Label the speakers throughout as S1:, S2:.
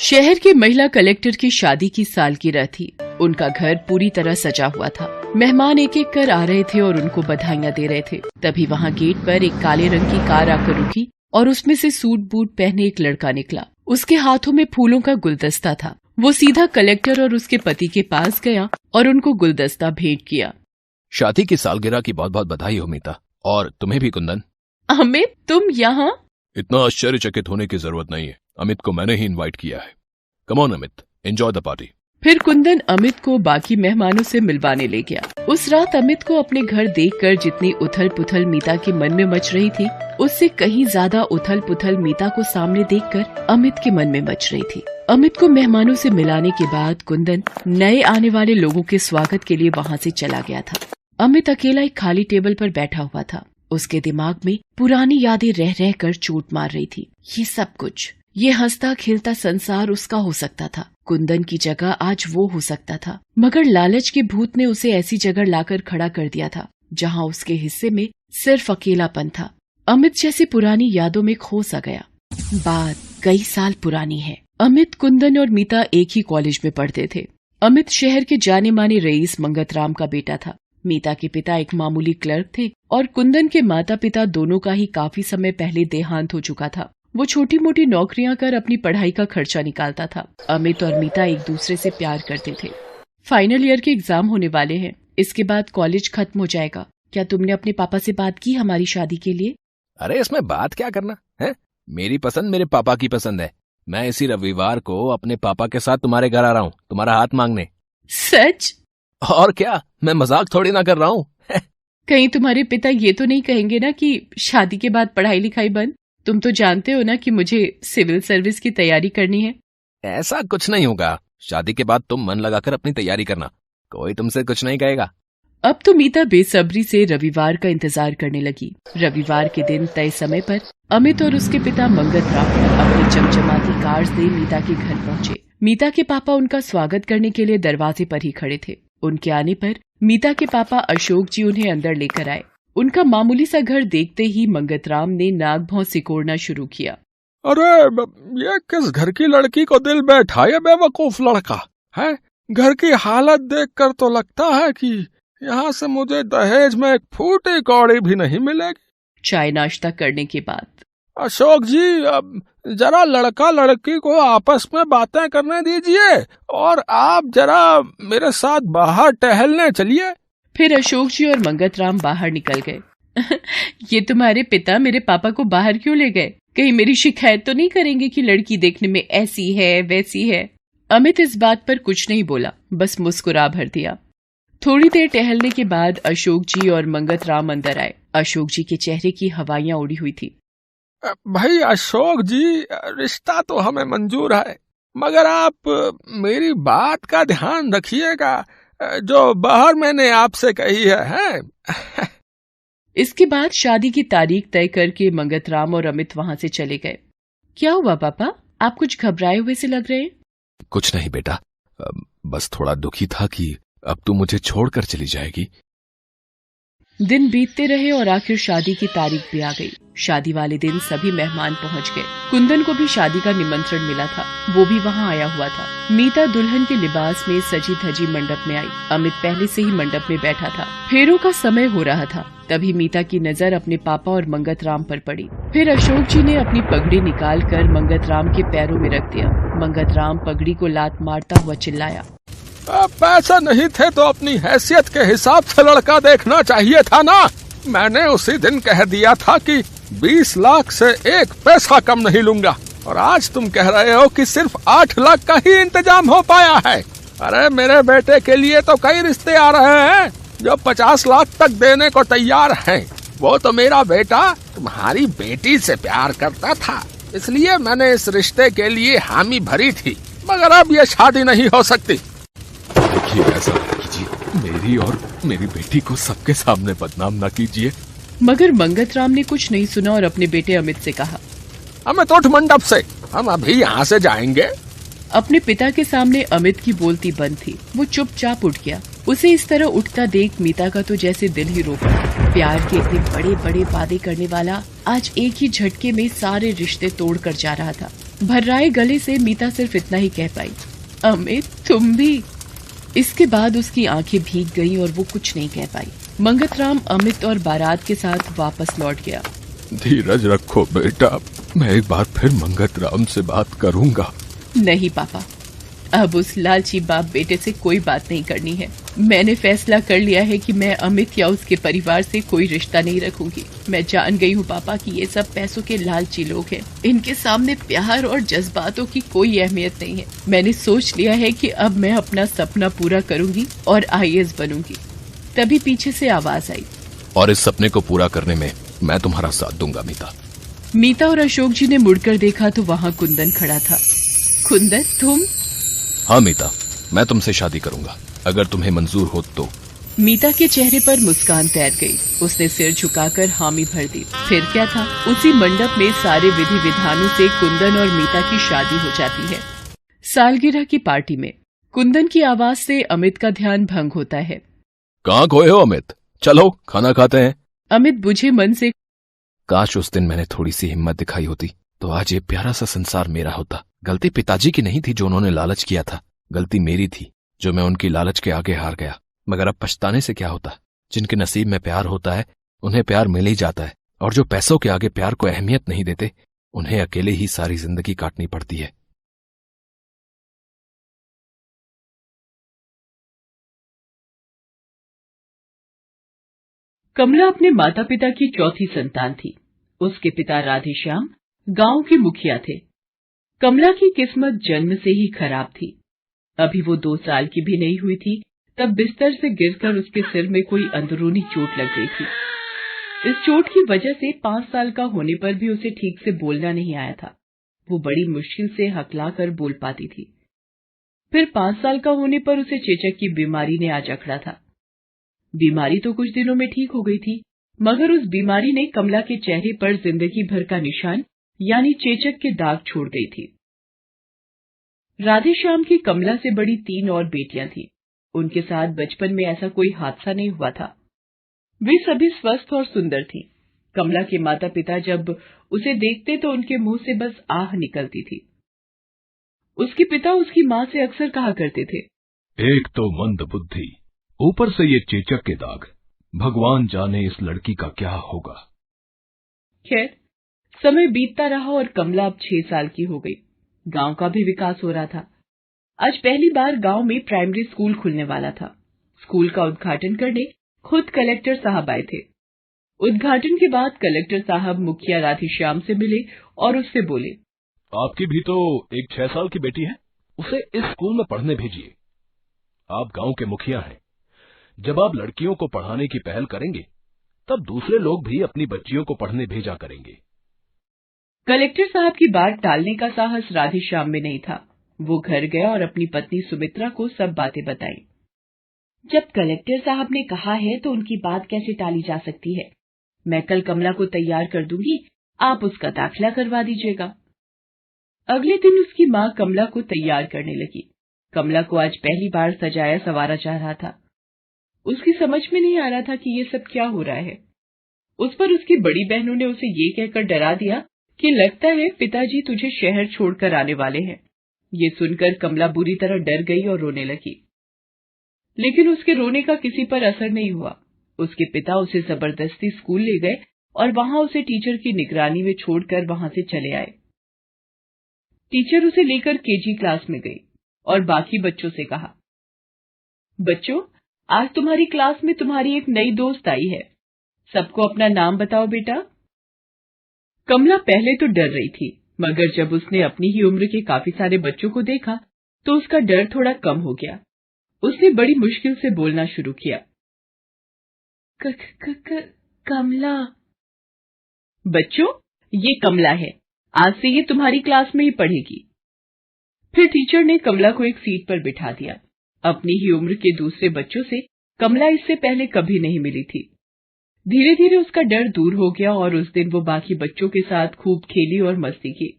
S1: शहर के महिला कलेक्टर की शादी की सालगिरह थी। उनका घर पूरी तरह सजा हुआ था। मेहमान एक एक कर आ रहे थे और उनको बधाइयां दे रहे थे। तभी वहाँ गेट पर एक काले रंग की कार आकर रुकी और उसमें से सूट बूट पहने एक लड़का निकला। उसके हाथों में फूलों का गुलदस्ता था। वो सीधा कलेक्टर और उसके पति के पास गया और उनको गुलदस्ता भेंट किया।
S2: शादी की सालगिरह की बहुत बहुत बधाई हो मीता, और तुम्हें भी कुंदन।
S1: अमित, तुम यहाँ?
S2: इतना आश्चर्यचकित होने की जरूरत नहीं है। अमित को मैंने ही इनवाइट किया है। Come on Amit, enjoy the party.
S1: फिर कुंदन अमित को बाकी मेहमानों से मिलवाने ले गया। उस रात अमित को अपने घर देखकर जितनी उथल पुथल मीता के मन में मच रही थी, उससे कहीं ज्यादा उथल पुथल मीता को सामने देखकर अमित के मन में मच रही थी। अमित को मेहमानों से मिलाने के बाद कुंदन नए आने वाले लोगों के स्वागत के लिए वहाँ से चला गया था। अमित अकेला एक खाली टेबल पर बैठा हुआ था। उसके दिमाग में पुरानी यादें रह रह कर चोट मार रही थी। ये सब कुछ, ये हंसता खेलता संसार उसका हो सकता था। कुंदन की जगह आज वो हो सकता था, मगर लालच के भूत ने उसे ऐसी जगह लाकर खड़ा कर दिया था जहाँ उसके हिस्से में सिर्फ अकेलापन था। अमित जैसी पुरानी यादों में खो सा गया। बात कई साल पुरानी है। अमित, कुंदन और मीता एक ही कॉलेज में पढ़ते थे। अमित शहर के जाने माने रईस मंगतराम का बेटा था। मीता के पिता एक मामूली क्लर्क थे और कुंदन के माता पिता दोनों का ही काफी समय पहले देहांत हो चुका था। वो छोटी मोटी नौकरियां कर अपनी पढ़ाई का खर्चा निकालता था। अमित और मीता एक दूसरे से प्यार करते थे। फाइनल ईयर के एग्जाम होने वाले हैं। इसके बाद कॉलेज खत्म हो जाएगा। क्या तुमने अपने पापा से बात की हमारी शादी के लिए?
S2: अरे इसमें बात क्या करना है? मेरी पसंद मेरे पापा की पसंद है। मैं इसी रविवार को अपने पापा के साथ तुम्हारे घर आ रहा हूँ, तुम्हारा हाथ मांगने।
S1: सच?
S2: और क्या, मैं मजाक थोड़ी ना कर रहा हूँ।
S1: कहीं तुम्हारे पिता ये तो नहीं कहेंगे ना कि शादी के बाद पढ़ाई लिखाई बंद? तुम तो जानते हो ना कि मुझे सिविल सर्विस की तैयारी करनी है।
S2: ऐसा कुछ नहीं होगा। शादी के बाद तुम मन लगाकर अपनी तैयारी करना, कोई तुमसे कुछ नहीं कहेगा।
S1: अब तो मीता बेसब्री से रविवार का इंतजार करने लगी। रविवार के दिन तय समय पर अमित और उसके पिता मंगतराम अपनी चमचमाती कार से मीता के घर पहुँचे। मीता के पापा उनका स्वागत करने के लिए दरवाजे पर ही खड़े थे। उनके आने पर मीता के पापा अशोक जी उन्हें अंदर लेकर आए। उनका मामूली सा घर देखते ही मंगतराम ने नाक भौं सिकोड़ना शुरू किया।
S3: अरे ये किस घर की लड़की को दिल बैठा, ये बेवकूफ लड़का है। घर की हालत देखकर तो लगता है कि यहाँ से मुझे दहेज में एक फूटी कौड़ी भी नहीं मिलेगी।
S1: चाय नाश्ता करने के बाद
S3: अशोक जी, अब जरा लड़का लड़की को आपस में बातें करने दीजिए और आप जरा मेरे साथ बाहर टहलने चलिए।
S1: फिर अशोक जी और मंगतराम बाहर निकल गए। ये तुम्हारे पिता मेरे पापा को बाहर क्यों ले गए? कहीं मेरी शिकायत तो नहीं करेंगे कि लड़की देखने में ऐसी है वैसी है? अमित इस बात पर कुछ नहीं बोला, बस मुस्कुरा भर दिया। थोड़ी देर टहलने के बाद अशोक जी और मंगतराम अंदर आए। अशोक जी के चेहरे की हवाइयां उड़ी हुई थी।
S3: भाई अशोक जी, रिश्ता तो हमें मंजूर है, मगर आप मेरी बात का ध्यान रखिएगा जो बाहर मैंने आपसे कही है।
S1: इसके बाद शादी की तारीख तय करके मंगतराम और अमित वहाँ से चले गए। क्या हुआ पापा, आप कुछ घबराए हुए से लग रहे हैं?
S2: कुछ नहीं बेटा, बस थोड़ा दुखी था कि अब तू मुझे छोड़कर चली जाएगी।
S1: दिन बीतते रहे और आखिर शादी की तारीख भी आ गई। शादी वाले दिन सभी मेहमान पहुंच गए। कुंदन को भी शादी का निमंत्रण मिला था, वो भी वहां आया हुआ था। मीता दुल्हन के लिबास में सजी धजी मंडप में आई। अमित पहले से ही मंडप में बैठा था। फेरों का समय हो रहा था। तभी मीता की नजर अपने पापा और मंगतराम पर पड़ी। फिर अशोक जी ने अपनी पगड़ी निकाल कर मंगतराम के पैरों में रख दिया। मंगतराम पगड़ी को लात मारता हुआ चिल्लाया,
S3: पैसे नहीं थे तो अपनी हैसियत के हिसाब से लड़का देखना चाहिए था ना। मैंने उसी दिन कह दिया था कि 20 लाख से एक पैसा कम नहीं लूंगा, और आज तुम कह रहे हो कि सिर्फ 8 लाख का ही इंतजाम हो पाया है। अरे मेरे बेटे के लिए तो कई रिश्ते आ रहे हैं जो 50 लाख तक देने को तैयार हैं। वो तो मेरा बेटा तुम्हारी बेटी से प्यार करता था, इसलिए मैंने इस रिश्ते के लिए हामी भरी थी, मगर अब ये शादी नहीं हो सकती।
S2: देखिए, ऐसा कीजिए, मेरी और मेरी बेटी को सबके सामने बदनाम न कीजिए।
S1: मगर मंगतराम ने कुछ नहीं सुना और अपने बेटे अमित से कहा,
S3: हमें तो उठ मंडप से, हम अभी यहाँ से जाएंगे।
S1: अपने पिता के सामने अमित की बोलती बंद थी। वो चुपचाप उठ गया। उसे इस तरह उठता देख मीता का तो जैसे दिल ही रो पड़ा। प्यार के इतने बड़े बड़े वादे करने वाला आज एक ही झटके में सारे रिश्ते तोड़ कर जा रहा था। भर्राए गले से मीता सिर्फ इतना ही कह पाई, अमित तुम भी। इसके बाद उसकी आंखें भीग गईं और वो कुछ नहीं कह पाई। मंगतराम अमित और बारात के साथ वापस लौट गया।
S3: धीरज रखो बेटा, मैं एक बार फिर मंगतराम से बात करूंगा।
S1: नहीं पापा, अब उस लालची बाप बेटे से कोई बात नहीं करनी है। मैंने फैसला कर लिया है कि मैं अमित या उसके परिवार से कोई रिश्ता नहीं रखूंगी। मैं जान गई हूँ पापा कि ये सब पैसों के लालची लोग हैं। इनके सामने प्यार और जज्बातों की कोई अहमियत नहीं है। मैंने सोच लिया है कि अब मैं अपना सपना पूरा करूंगी और IAS बनूंगी। तभी पीछे से आवाज आई,
S2: और इस सपने को पूरा करने में मैं तुम्हारा साथ दूंगा मीता।
S1: मीता और अशोक जी ने मुड़कर देखा तो वहाँ कुंदन खड़ा था। कुंदन तुम?
S2: हाँ मीता, मैं तुमसे शादी करूंगा, अगर तुम्हें मंजूर हो तो।
S1: मीता के चेहरे पर मुस्कान तैर गई। उसने सिर झुकाकर हामी भर दी। फिर क्या था, उसी मंडप में सारे विधि विधानों से कुंदन और मीता की शादी हो जाती है। सालगिरह की पार्टी में कुंदन की आवाज से अमित का ध्यान भंग होता है।
S2: कहाँ खोए हो अमित? चलो खाना खाते हैं।
S1: अमित बुझे मन से,
S2: काश उस दिन मैंने थोड़ी सी हिम्मत दिखाई होती तो आज ये प्यारा सा संसार मेरा होता। गलती पिताजी की नहीं थी जो उन्होंने लालच किया था, गलती मेरी थी जो मैं उनकी लालच के आगे हार गया। मगर अब पछताने से क्या होता? जिनके नसीब में प्यार होता है उन्हें प्यार मिल ही जाता है, और जो पैसों के आगे प्यार को अहमियत नहीं देते उन्हें अकेले ही सारी जिंदगी काटनी पड़ती है।
S1: कमला अपने माता पिता की चौथी संतान थी। उसके पिता राधेश्याम गांव के मुखिया थे। कमला की किस्मत जन्म से ही खराब थी। अभी वो 2 साल की भी नहीं हुई थी तब बिस्तर से गिरकर उसके सिर में कोई अंदरूनी चोट लग गई थी। इस चोट की वजह से 5 साल का होने पर भी उसे ठीक से बोलना नहीं आया था। वो बड़ी मुश्किल से हकलाकर बोल पाती थी। फिर 5 साल का होने पर उसे चेचक की बीमारी ने आ जकड़ा था। बीमारी तो कुछ दिनों में ठीक हो गई थी, मगर उस बीमारी ने कमला के चेहरे पर जिंदगी भर का निशान यानी चेचक के दाग छोड़ गई थी। राधेश्याम की कमला से बड़ी 3 और बेटियां थीं। उनके साथ बचपन में ऐसा कोई हादसा नहीं हुआ था। वे सभी स्वस्थ और सुंदर थीं। कमला के माता पिता जब उसे देखते तो उनके मुंह से बस आह निकलती थी। उसके पिता उसकी माँ से अक्सर कहा करते थे,
S4: एक तो मंद बुद्धि, ऊपर से ये चेचक के दाग, भगवान जाने इस लड़की का क्या होगा।
S1: खैर, समय बीतता रहा और कमला अब 6 साल की हो गई। गांव का भी विकास हो रहा था। आज पहली बार गांव में प्राइमरी स्कूल खुलने वाला था। स्कूल का उद्घाटन करने खुद कलेक्टर साहब आए थे। उद्घाटन के बाद कलेक्टर साहब मुखिया राधेश्याम से मिले और उससे बोले,
S4: आपकी भी तो एक 6 साल की बेटी है, उसे इस स्कूल में पढ़ने भेजिए। आप गांव के मुखिया हैं, जब आप लड़कियों को पढ़ाने की पहल करेंगे तब दूसरे लोग भी अपनी बच्चियों को पढ़ने भेजा करेंगे।
S1: कलेक्टर साहब की बात टालने का साहस राधेश्याम में नहीं था। वो घर गया और अपनी पत्नी सुमित्रा को सब बातें बताई। जब कलेक्टर साहब ने कहा है तो उनकी बात कैसे टाली जा सकती है। मैं कल कमला को तैयार कर दूंगी, आप उसका दाखिला करवा दीजिएगा। अगले दिन उसकी माँ कमला को तैयार करने लगी। कमला को आज पहली बार सजाया संवारा जा रहा था। उसकी समझ में नहीं आ रहा था कि ये सब क्या हो रहा है। उस पर उसकी बड़ी बहनों ने उसे ये कहकर डरा दिया कि लगता है पिताजी तुझे शहर छोड़कर आने वाले हैं। ये सुनकर कमला बुरी तरह डर गई और रोने लगी। लेकिन उसके रोने का किसी पर असर नहीं हुआ। उसके पिता उसे जबरदस्ती स्कूल ले गए और वहां उसे टीचर की निगरानी में छोड़कर वहां से चले आए। टीचर उसे लेकर KG क्लास में गई और बाकी बच्चों से कहा, बच्चों, आज तुम्हारी क्लास में तुम्हारी एक नई दोस्त आई है। सबको अपना नाम बताओ बेटा। कमला पहले तो डर रही थी, मगर जब उसने अपनी ही उम्र के काफी सारे बच्चों को देखा तो उसका डर थोड़ा कम हो गया। उसने बड़ी मुश्किल से बोलना शुरू किया, कमला। बच्चों, ये कमला है, आज से ये तुम्हारी क्लास में ही पढ़ेगी। फिर टीचर ने कमला को एक सीट पर बिठा दिया। अपनी ही उम्र के दूसरे बच्चों से कमला इससे पहले कभी नहीं मिली थी। धीरे धीरे उसका डर दूर हो गया और उस दिन वो बाकी बच्चों के साथ खूब खेली और मस्ती की।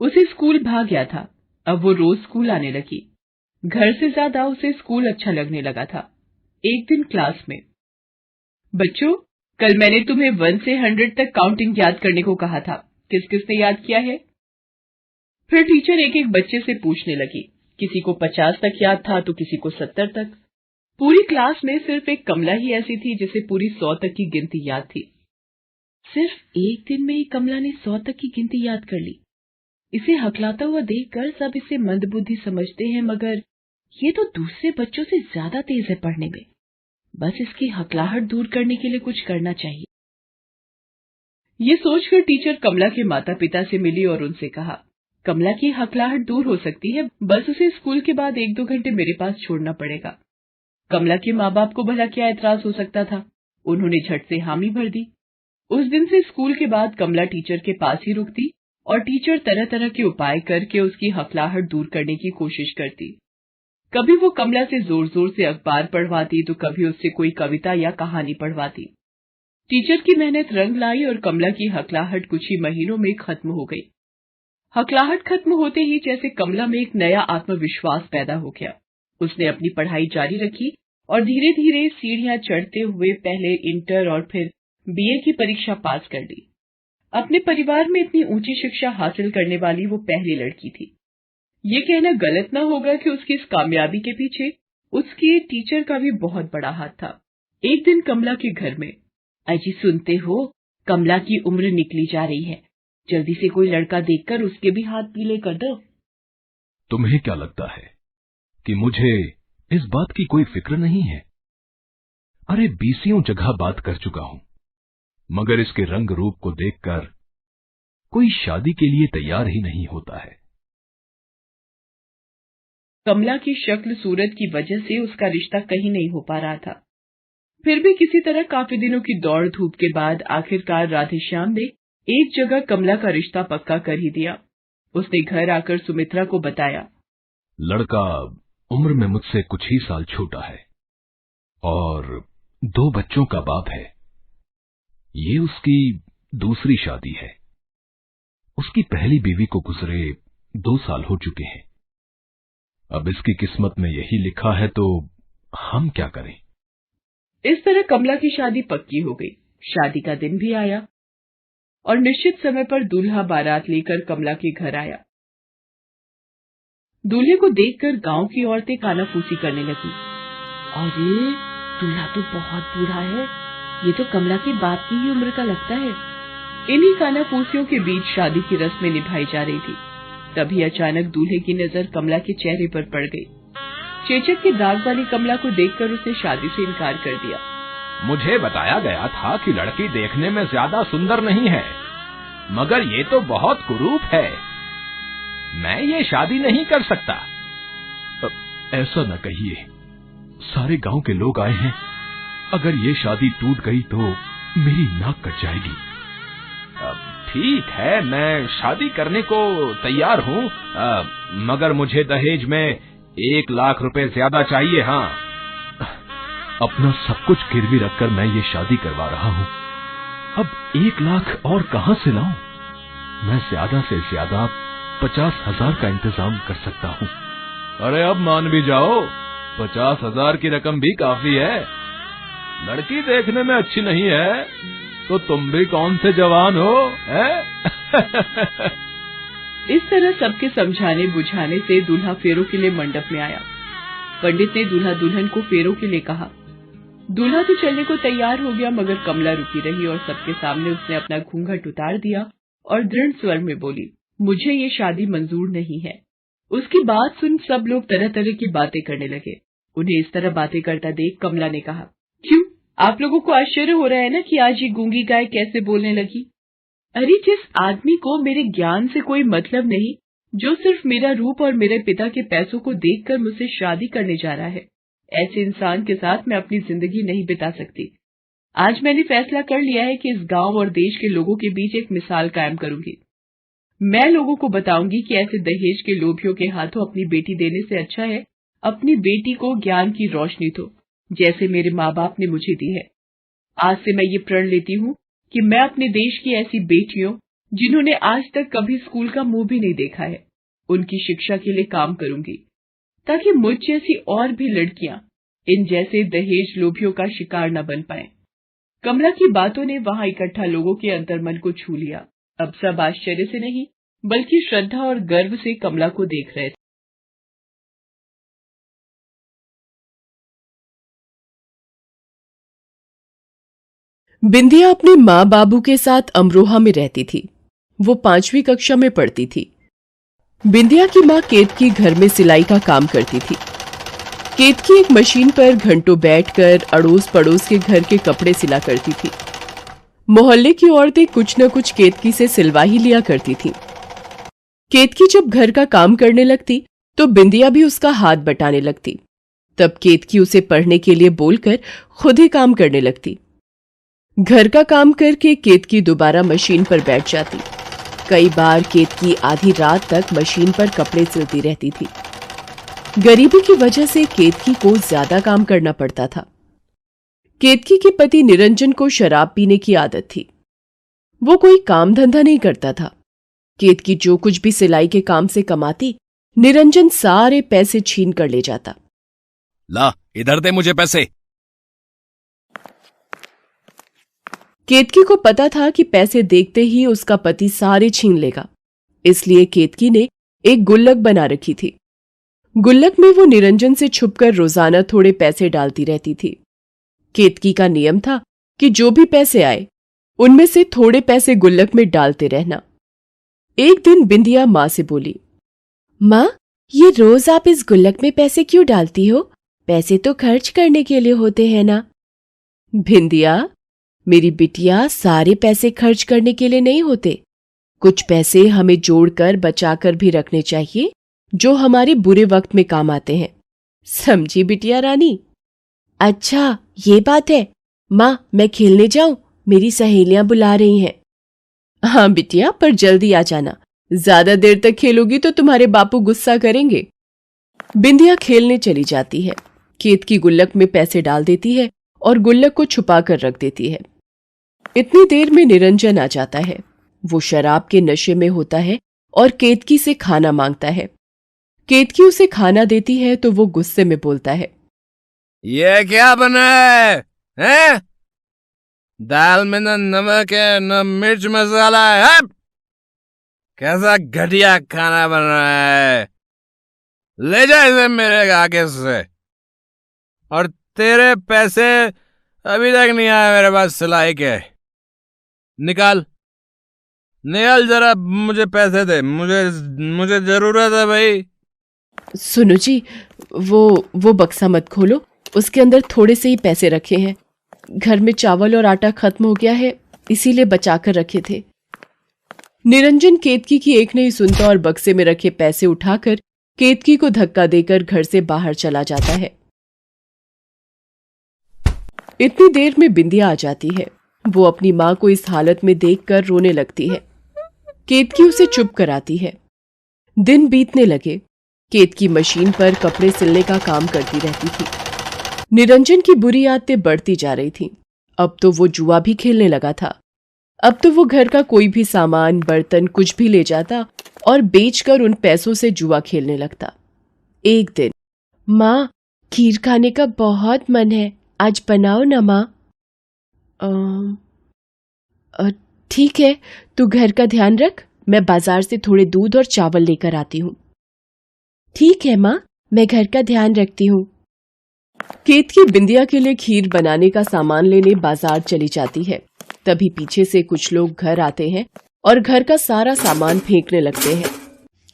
S1: उसे स्कूल भाग गया था। अब वो रोज स्कूल आने लगी। घर से ज्यादा उसे स्कूल अच्छा लगने लगा था। एक दिन क्लास में, बच्चों, कल मैंने तुम्हें 1 से 100 तक काउंटिंग याद करने को कहा था। किस किसने याद किया है? फिर टीचर एक एक बच्चे से पूछने लगी। किसी को 50 तक याद था तो किसी को 70 तक। पूरी क्लास में सिर्फ एक कमला ही ऐसी थी जिसे पूरी 100 तक की गिनती याद थी। सिर्फ एक दिन में ही कमला ने 100 तक की गिनती याद कर ली। इसे हकलाता हुआ देखकर सब इसे मंदबुद्धि समझते हैं, मगर ये तो दूसरे बच्चों से ज्यादा तेज है पढ़ने में। बस इसकी हकलाहट दूर करने के लिए कुछ करना चाहिए। ये सोचकर टीचर कमला के माता पिता से मिली और उनसे कहा, कमला की हकलाहट दूर हो सकती है, बस उसे स्कूल के बाद 1-2 घंटे मेरे पास छोड़ना पड़ेगा। कमला के माँ बाप को भला क्या एतराज हो सकता था। उन्होंने झट से हामी भर दी। उस दिन से स्कूल के बाद कमला टीचर के पास ही रुकती और टीचर तरह तरह के उपाय करके उसकी हकलाहट दूर करने की कोशिश करती। कभी वो कमला से जोर जोर से अखबार पढ़वाती तो कभी उससे कोई कविता या कहानी पढ़वाती। टीचर की मेहनत रंग लाई और कमला की हकलाहट कुछ ही महीनों में खत्म हो गई। हकलाहट खत्म होते ही जैसे कमला में एक नया आत्मविश्वास पैदा हो गया। उसने अपनी पढ़ाई जारी रखी और धीरे धीरे सीढ़ियां चढ़ते हुए पहले इंटर और फिर बीए की परीक्षा पास कर ली। अपने परिवार में इतनी ऊंची शिक्षा हासिल करने वाली वो पहली लड़की थी। ये कहना गलत न होगा कि उसकी इस कामयाबी के पीछे उसके टीचर का भी बहुत बड़ा हाथ था। एक दिन कमला के घर में, अजी सुनते हो, कमला की उम्र निकली जा रही है, जल्दी से कोई लड़का देखकर उसके भी हाथ पीले कर दो।
S4: तुम्हें क्या लगता है कि मुझे इस बात की कोई फिक्र नहीं है? अरे 20 जगह बात कर चुका हूं, मगर इसके रंग रूप को देखकर कोई शादी के लिए तैयार ही नहीं होता है।
S1: कमला की शक्ल सूरत की वजह से उसका रिश्ता कहीं नहीं हो पा रहा था। फिर भी किसी तरह काफी दिनों की दौड़ धूप के बाद आखिरकार राधेश्याम ने एक जगह कमला का रिश्ता पक्का कर ही दिया। उसने घर आकर सुमित्रा को बताया,
S4: लड़का उम्र में मुझसे कुछ ही साल छोटा है और 2 बच्चों का बाप है। ये उसकी दूसरी शादी है। उसकी पहली बीवी को गुजरे 2 साल हो चुके हैं। अब इसकी किस्मत में यही लिखा है तो हम क्या करें।
S1: इस तरह कमला की शादी पक्की हो गई। शादी का दिन भी आया और निश्चित समय पर दूल्हा बारात लेकर कमला के घर आया। दूल्हे को देखकर गांव की औरतें कानाफूसी करने लगी। अरे दूल्हा तो बहुत बूढ़ा है, ये तो कमला के बाप की ही उम्र का लगता है। इन्हीं कानाफूसियों के बीच शादी की रस्में निभाई जा रही थी। तभी अचानक दूल्हे की नजर कमला के चेहरे पर पड़ गई। चेचक के दाग वाली कमला को देखकर उसने शादी से इनकार कर दिया।
S3: मुझे बताया गया था कि लड़की देखने में ज्यादा सुंदर नहीं है, मगर ये तो बहुत कुरूप है। मैं ये शादी नहीं कर सकता।
S4: ऐसा न कहिए, सारे गांव के लोग आए हैं। अगर ये शादी टूट गई तो मेरी नाक कट जाएगी।
S3: ठीक है, मैं शादी करने को तैयार हूँ, मगर मुझे दहेज में 1 लाख रुपए ज्यादा चाहिए। हाँ,
S4: अपना सब कुछ गिरवी रखकर मैं ये शादी करवा रहा हूँ। अब 1 लाख और कहाँ से लाऊं? मैं ज्यादा से ज्यादा 50,000 का इंतजाम कर सकता हूँ।
S3: अरे अब मान भी जाओ, 50,000 की रकम भी काफी है। लड़की देखने में अच्छी नहीं है तो तुम भी कौन से जवान हो, हैं?
S1: इस तरह सबके समझाने बुझाने से दूल्हा फेरों के लिए मंडप में आया। पंडित ने दूल्हा दुल्हन को फेरों के लिए कहा। दूल्हा तो चलने को तैयार हो गया, मगर कमला रुकी रही और सबके सामने उसने अपना घूंघट उतार दिया और दृढ़ स्वर में बोली, मुझे ये शादी मंजूर नहीं है। उसकी बात सुन सब लोग तरह तरह की बातें करने लगे। उन्हें इस तरह बातें करता देख कमला ने कहा, क्यों, आप लोगों को आश्चर्य हो रहा है ना कि आज ये गूंगी गाय कैसे बोलने लगी? अरे जिस आदमी को मेरे ज्ञान से कोई मतलब नहीं, जो सिर्फ मेरा रूप और मेरे पिता के पैसों को देखकर मुझसे शादी करने जा रहा है, ऐसे इंसान के साथ मैं अपनी जिंदगी नहीं बिता सकती। आज मैंने फैसला कर लिया है कि इस गांव और देश के लोगों के बीच एक मिसाल कायम करूंगी। मैं लोगों को बताऊंगी कि ऐसे दहेज के लोभियों के हाथों अपनी बेटी देने से अच्छा है अपनी बेटी को ज्ञान की रोशनी दो, जैसे मेरे माँ बाप ने मुझे दी है। आज से मैं ये प्रण लेती हूँ कि मैं अपने देश की ऐसी बेटियों, जिन्होंने आज तक कभी स्कूल का मुंह भी नहीं देखा है, उनकी शिक्षा के लिए काम करूंगी, ताकि मुझ जैसी और भी लड़कियां इन जैसे दहेज लोभियों का शिकार न बन पाएं। कमला की बातों ने वहां इकट्ठा लोगों के अंतर्मन को छू लिया। अब सब आश्चर्य से नहीं बल्कि श्रद्धा और गर्व से कमला को देख रहे थे। बिंदिया अपने माँ बाबू के साथ अमरोहा में रहती थी। वो 5वीं कक्षा में पढ़ती थी। बिंदिया की माँ केतकी घर में सिलाई का काम करती थी। केतकी एक मशीन पर घंटों बैठकर अड़ोस पड़ोस के घर के कपड़े सिला करती थी। मोहल्ले की औरतें कुछ न कुछ केतकी से सिलवा ही लिया करती थीं। केतकी जब घर का काम करने लगती तो बिंदिया भी उसका हाथ बटाने लगती। तब केतकी उसे पढ़ने के लिए बोलकर खुद ही काम करने लगती। घर का काम करके केतकी दोबारा मशीन पर बैठ जाती। कई बार केतकी आधी रात तक मशीन पर कपड़े सिलती रहती थी। गरीबी की वजह से केतकी को ज्यादा काम करना पड़ता था। केतकी के पति निरंजन को शराब पीने की आदत थी। वो कोई काम धंधा नहीं करता था। केतकी जो कुछ भी सिलाई के काम से कमाती, निरंजन सारे पैसे छीन कर ले जाता।
S2: ला इधर दे मुझे पैसे।
S1: केतकी को पता था कि पैसे देखते ही उसका पति सारे छीन लेगा, इसलिए केतकी ने एक गुल्लक बना रखी थी। गुल्लक में वो निरंजन से छुपकर रोजाना थोड़े पैसे डालती रहती थी। केतकी का नियम था कि जो भी पैसे आए उनमें से थोड़े पैसे गुल्लक में डालते रहना। एक दिन बिंदिया माँ से बोली, माँ, ये रोज आप इस गुल्लक में पैसे क्यों डालती हो? पैसे तो खर्च करने के लिए होते हैं ना। बिंदिया, मेरी बिटिया, सारे पैसे खर्च करने के लिए नहीं होते। कुछ पैसे हमें जोड़कर बचाकर भी रखने चाहिए, जो हमारे बुरे वक्त में काम आते हैं। समझी बिटिया रानी? अच्छा, ये बात है। माँ, मैं खेलने जाऊं? मेरी सहेलियां बुला रही हैं। हाँ बिटिया, पर जल्दी आ जाना। ज्यादा देर तक खेलोगी तो तुम्हारे बापू गुस्सा करेंगे। बिंदिया खेलने चली जाती है। केतकी गुल्लक में पैसे डाल देती है और गुल्लक को छुपा कर रख देती है। इतनी देर में निरंजन आ जाता है। वो शराब के नशे में होता है और केतकी से खाना मांगता है। केतकी उसे खाना देती है तो वो गुस्से में बोलता है,
S2: ये क्या बना है? हैं? दाल में न नमक है न मिर्च मसाला है। कैसा घटिया खाना बन रहा है। ले जा इसे मेरे आगे से। और तेरे पैसे अभी तक नहीं आए मेरे पास सिलाई के। निकाल जरा, मुझे पैसे दे। मुझे जरूरत है भाई।
S1: सुनो जी, वो बक्सा मत खोलो। उसके अंदर थोड़े से ही पैसे रखे हैं। घर में चावल और आटा खत्म हो गया है, इसीलिए बचाकर रखे थे। निरंजन केतकी की एक नहीं सुनता और बक्से में रखे पैसे उठाकर केतकी को धक्का देकर घर से बाहर चला जाता है। इतनी देर में बिंदिया आ जाती है। वो अपनी माँ को इस हालत में देखकर रोने लगती है। केतकी उसे चुप कराती है। दिन बीतने लगे। केतकी मशीन पर कपड़े सिलने का काम करती रहती थी। निरंजन की बुरी आदतें बढ़ती जा रही थीं। अब तो वो जुआ भी खेलने लगा था। अब तो वो घर का कोई भी सामान, बर्तन, कुछ भी ले जाता और बेचकर उन पैसों से जुआ खेलने लगता। एक दिन, माँ, खीर खाने का बहुत मन है, आज बनाओ ना माँ। ठीक है, तू घर का ध्यान रख, मैं बाजार से थोड़े दूध और चावल लेकर आती हूँ। ठीक है माँ, मैं घर का ध्यान रखती हूँ। केतकी बिंदिया के लिए खीर बनाने का सामान लेने बाजार चली जाती है। तभी पीछे से कुछ लोग घर आते हैं और घर का सारा सामान फेंकने लगते हैं।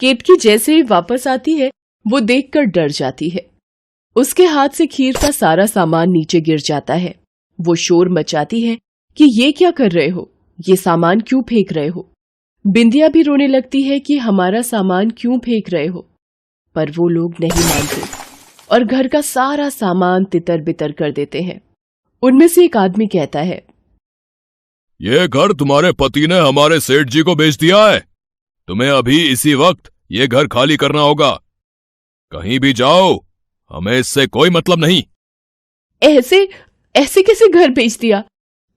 S1: केतकी जैसे ही वापस आती है, वो देखकर डर जाती है। उसके हाथ से खीर का सारा सामान नीचे गिर जाता है। वो शोर मचाती है कि ये क्या कर रहे हो, ये सामान क्यों फेंक रहे हो। बिंदिया भी रोने लगती है कि हमारा सामान क्यों फेंक रहे हो, पर वो लोग नहीं मानते और घर का सारा सामान तितर बितर कर देते हैं। उनमें से एक आदमी कहता है,
S3: ये घर तुम्हारे पति ने हमारे सेठ जी को बेच दिया है। तुम्हें अभी इसी वक्त ये घर खाली करना होगा। कहीं भी जाओ, हमें इससे कोई मतलब नहीं।
S1: ऐसे कैसे घर बेच दिया?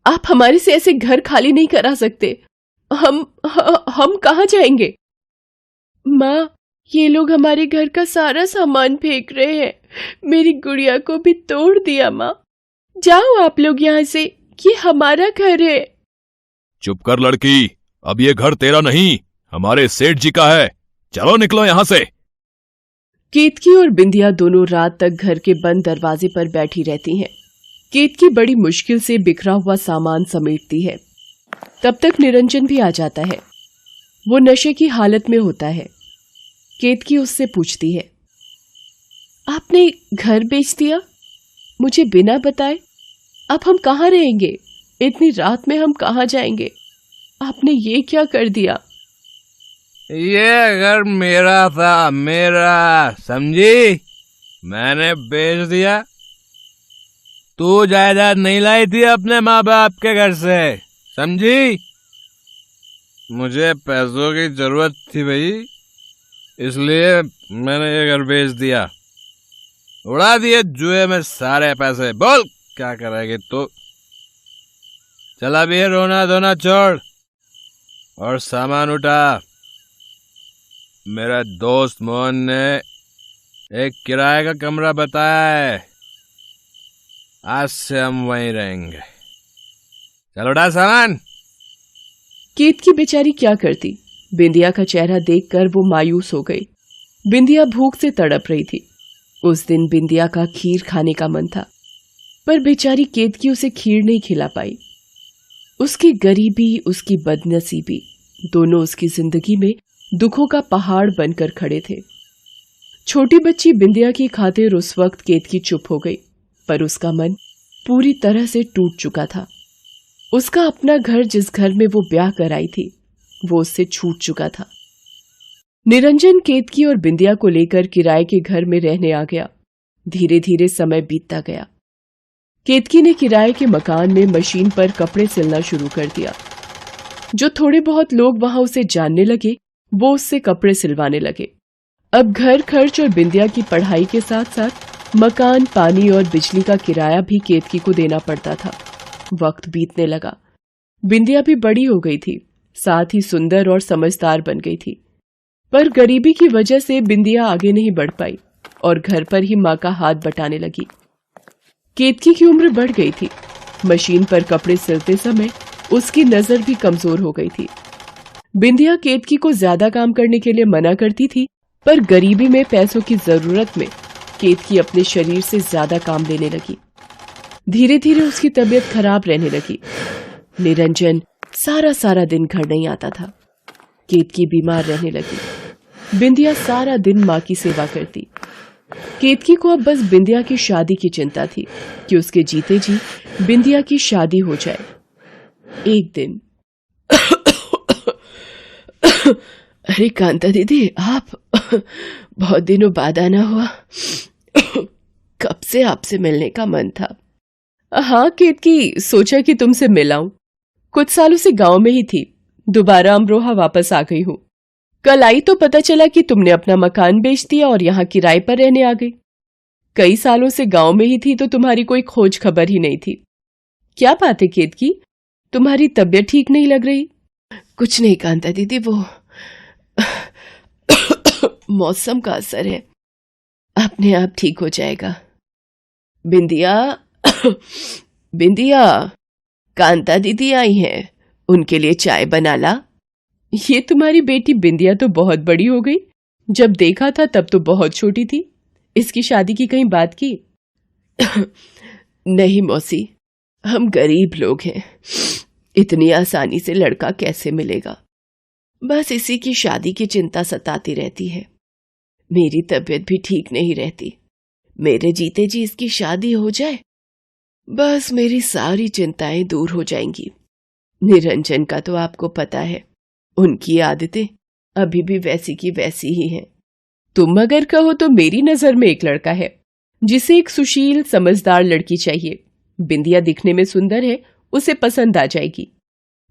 S1: आप हमारे से ऐसे घर खाली नहीं करा सकते। हम कहाँ जाएंगे? माँ, ये लोग हमारे घर का सारा सामान फेंक रहे हैं। मेरी गुड़िया को भी तोड़ दिया। माँ, जाओ आप लोग यहाँ से, ये हमारा घर है।
S3: चुप कर लड़की, अब ये घर तेरा नहीं,
S2: हमारे सेठ जी का है, चलो निकलो यहां से।
S1: केतकी और बिंदिया दोनों रात तक घर के बंद दरवाजे पर बैठी रहती हैं। केतकी बड़ी मुश्किल से बिखरा हुआ सामान समेटती है। तब तक निरंजन भी आ जाता है। वो नशे की हालत में होता है। केतकी उससे पूछती है, आपने घर बेच दिया मुझे बिना बताए? अब हम कहाँ रहेंगे? इतनी रात में हम कहाँ जाएंगे? आपने ये क्या कर दिया?
S3: ये घर मेरा था, मेरा, समझी? मैंने बेच दिया। तू जायदाद नहीं लाई थी अपने माँ बाप के घर से, समझी? मुझे पैसों की जरूरत थी भाई, इसलिए मैंने ये घर बेच दिया। उड़ा दिए जुए में सारे पैसे। बोल क्या करेगी तू? चला भी है, रोना धोना छोड़ और सामान उठा। मेरा दोस्त मोहन ने एक किराए का कमरा बताया है, आज से हम वहीं रहेंगे। चलो उठा सामान।
S1: केतकी बेचारी क्या करती? बिंदिया का चेहरा देखकर वो मायूस हो गई। बिंदिया भूख से तड़प रही थी। उस दिन बिंदिया का खीर खाने का मन था, पर बेचारी केतकी उसे खीर नहीं खिला पाई। उसकी गरीबी, उसकी बदनसीबी दोनों उसकी जिंदगी में दुखों का पहाड़ बनकर खड़े थे। छोटी बच्ची बिंदिया की खातिर उस वक्त केतकी चुप हो गई, पर उसका मन पूरी तरह से टूट चुका था। उसका अपना घर, जिस घर में वो ब्याह कराई थी, वो उससे छूट चुका था। निरंजन केतकी और बिंदिया को लेकर किराए के घर में रहने आ गया। धीरे धीरे समय बीतता गया। केतकी ने किराए के मकान में मशीन पर कपड़े सिलना शुरू कर दिया। जो थोड़े बहुत लोग वहां उसे जानने लगे, वो उससे कपड़े सिलवाने लगे। अब घर खर्च और बिंदिया की पढ़ाई के साथ साथ मकान, पानी और बिजली का किराया भी केतकी को देना पड़ता था। वक्त बीतने लगा। बिंदिया भी बड़ी हो गई थी, साथ ही सुंदर और समझदार बन गई थी। पर गरीबी की वजह से बिंदिया आगे नहीं बढ़ पाई और घर पर ही माँ का हाथ बटाने लगी। केतकी की उम्र बढ़ गई थी। मशीन पर कपड़े सिलते समय उसकी नजर भी कमजोर हो गई थी। बिंदिया केतकी को ज्यादा काम करने के लिए मना करती थी, पर गरीबी में पैसों की जरूरत में केतकी अपने शरीर से ज्यादा काम लेने लगी। धीरे धीरे उसकी तबीयत खराब रहने लगी। निरंजन सारा दिन घर नहीं आता था। केतकी बीमार रहने लगी। बिंदिया सारा दिन माँ की सेवा करती। केतकी को अब बस बिंदिया की शादी की चिंता थी कि उसके जीते जी बिंदिया की शादी हो जाए। एक दिन अरे कांता दीदी, आप बहुत दिनों बाद आना हुआ। कब से आपसे मिलने का मन था। हाँ केतकी, सोचा कि तुमसे मिलाऊं। कुछ सालों से गांव में ही थी, दोबारा अमरोहा वापस आ गई हूं। कल आई तो पता चला कि तुमने अपना मकान बेच दिया और यहाँ किराए पर रहने आ गई। कई सालों से गांव में ही थी तो तुम्हारी कोई खोज खबर ही नहीं थी। क्या बात है केतकी, तुम्हारी तबीयत ठीक नहीं लग रही? कुछ नहीं कांता दीदी, वो मौसम का असर है, अपने आप ठीक हो जाएगा। बिंदिया बिंदिया, कांता दीदी आई हैं, उनके लिए चाय बना ला। ये तुम्हारी बेटी बिंदिया तो बहुत बड़ी हो गई, जब देखा था तब तो बहुत छोटी थी। इसकी शादी की कहीं बात की? नहीं मौसी, हम गरीब लोग हैं, इतनी आसानी से लड़का कैसे मिलेगा। बस इसी की शादी की चिंता सताती रहती है। मेरी तबीयत भी ठीक नहीं रहती। मेरे जीते जी इसकी शादी हो जाए, बस मेरी सारी चिंताएं दूर हो जाएंगी। निरंजन का तो आपको पता है, उनकी आदतें अभी भी वैसी की वैसी ही हैं। तुम अगर कहो तो मेरी नजर में एक लड़का है जिसे एक सुशील समझदार लड़की चाहिए। बिंदिया दिखने में सुंदर है, उसे पसंद आ जाएगी।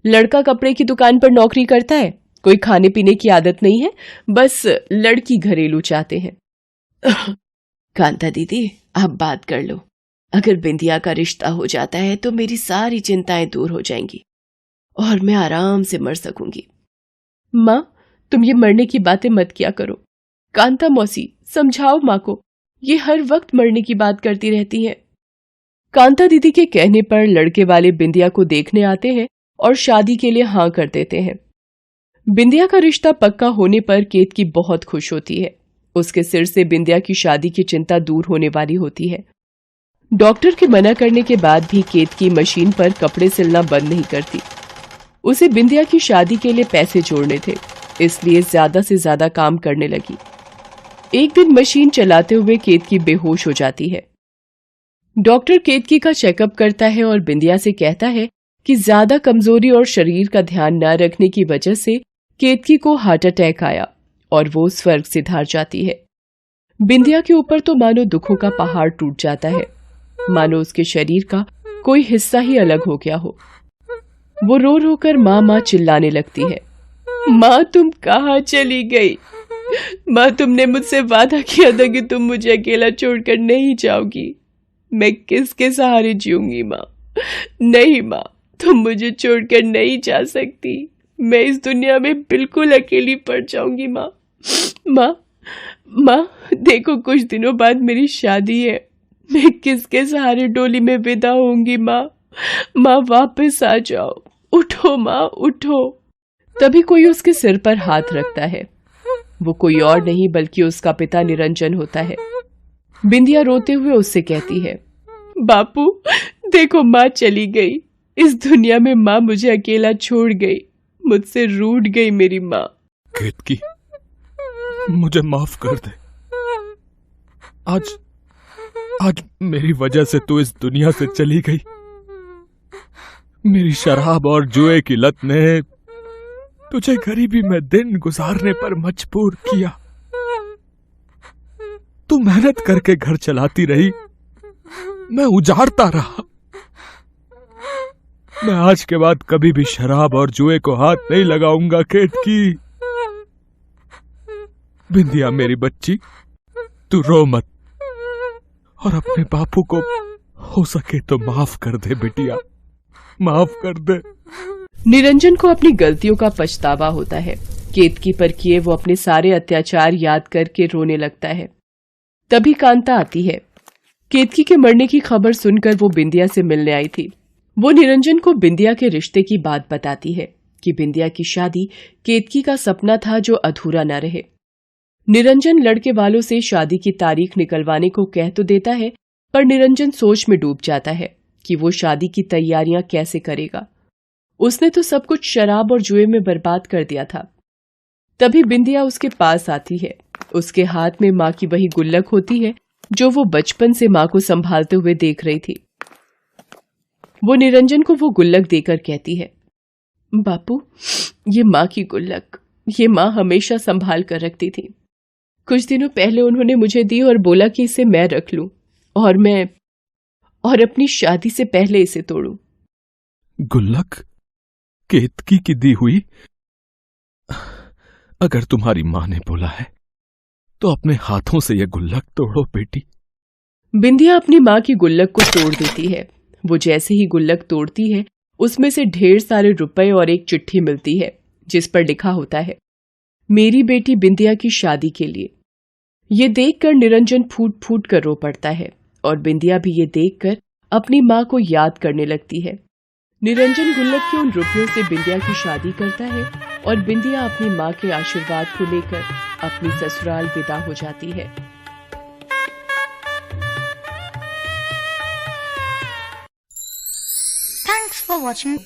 S1: लड़का कपड़े की दुकान पर नौकरी करता है, कोई खाने पीने की आदत नहीं है, बस लड़की घरेलू चाहते हैं। कांता दीदी, आप बात कर लो। अगर बिंदिया का रिश्ता हो जाता है तो मेरी सारी चिंताएं दूर हो जाएंगी और मैं आराम से मर सकूंगी। माँ, तुम ये मरने की बातें मत किया करो। कांता मौसी, समझाओ माँ को, ये हर वक्त मरने की बात करती रहती है। कांता दीदी के कहने पर लड़के वाले बिंदिया को देखने आते हैं और शादी के लिए हाँ कर देते हैं। बिंदिया का रिश्ता पक्का होने पर केतकी बहुत खुश होती है। उसके सिर से बिंदिया की शादी की चिंता दूर होने वाली होती है। डॉक्टर के मना करने के बाद भी केतकी मशीन पर कपड़े सिलना बंद नहीं करती। उसे बिंदिया की शादी के लिए पैसे जोड़ने थे, इसलिए ज्यादा से ज्यादा काम करने लगी। एक दिन मशीन चलाते हुए केतकी बेहोश हो जाती है। डॉक्टर केतकी का चेकअप करता है और बिंदिया से कहता है कि ज्यादा कमजोरी और शरीर का ध्यान न रखने की वजह से केतकी को हार्ट अटैक आया और वो स्वर्ग से धार जाती है। बिंदिया के ऊपर तो मानो दुखों का पहाड़ टूट जाता है, मानो उसके शरीर का कोई हिस्सा ही अलग हो गया हो। वो रो रो कर माँ माँ चिल्लाने लगती है। माँ तुम कहाँ चली गई? माँ तुमने मुझसे वादा किया था कि तुम मुझे अकेला छोड़कर नहीं जाओगी। मैं किसके सहारे जीऊंगी माँ? नहीं माँ, तुम मुझे छोड़कर नहीं जा सकती। मैं इस दुनिया में बिल्कुल अकेली पड़ जाऊंगी माँ। माँ माँ देखो, कुछ दिनों बाद मेरी शादी है। मैं किसके सहारे डोली में विदा होंगी माँ? माँ वापस आ जाओ, उठो माँ उठो। तभी कोई उसके सिर पर हाथ रखता है। वो कोई और नहीं बल्कि उसका पिता निरंजन होता है। बिंदिया रोते हुए उससे कहती है, बापू देखो माँ चली गई। इस दुनिया में माँ मुझे अकेला छोड़ गई, मुझसे रूठ गई मेरी माँ।
S3: केतकी, मुझे माफ कर दे। आज मेरी वजह से तू इस दुनिया से चली गई। मेरी शराब और जुए की लत ने तुझे गरीबी में दिन गुजारने पर मजबूर किया। तू मेहनत करके घर चलाती रही, मैं उजाड़ता रहा। मैं आज के बाद कभी भी शराब और जुए को हाथ नहीं लगाऊंगा केतकी। बिंदिया मेरी बच्ची, तू रो मत और अपने बापू को हो सके तो माफ कर दे बेटिया, माफ कर दे।
S1: निरंजन को अपनी गलतियों का पछतावा होता है। केतकी पर किए वो अपने सारे अत्याचार याद करके रोने लगता है। तभी कांता आती है। केतकी के मरने की खबर सुनकर वो बिंदिया से मिलने आई थी। वो निरंजन को बिंदिया के रिश्ते की बात बताती है कि बिंदिया की शादी केतकी का सपना था जो अधूरा न रहे। निरंजन लड़के वालों से शादी की तारीख निकलवाने को कह तो देता है, पर निरंजन सोच में डूब जाता है कि वो शादी की तैयारियां कैसे करेगा। उसने तो सब कुछ शराब और जुए में बर्बाद कर दिया था। तभी बिंदिया उसके पास आती है। उसके हाथ में माँ की वही गुल्लक होती है जो वो बचपन से माँ को संभालते हुए देख रही थी। वो निरंजन को वो गुल्लक देकर कहती है, बापू ये माँ की गुल्लक, ये माँ हमेशा संभाल कर रखती थी। कुछ दिनों पहले उन्होंने मुझे दी और बोला कि इसे मैं रख लूं और अपनी शादी से पहले इसे तोड़ूं।
S3: गुल्लक केतकी की दी हुई? अगर तुम्हारी माँ ने बोला है तो अपने हाथों से यह गुल्लक तोड़ो बेटी।
S1: बिंदिया अपनी माँ की गुल्लक को तोड़ देती है। वो जैसे ही गुल्लक तोड़ती है, उसमें से ढेर सारे रुपए और एक चिट्ठी मिलती है जिस पर लिखा होता है, मेरी बेटी बिंदिया की शादी के लिए। ये देखकर निरंजन फूट फूट कर रो पड़ता है और बिंदिया भी ये देखकर अपनी माँ को याद करने लगती है। निरंजन गुल्लक के उन रुपयों से बिंदिया की शादी करता है और बिंदिया अपनी माँ के आशीर्वाद को लेकर अपनी ससुराल विदा हो जाती है।
S5: Thanks for watching.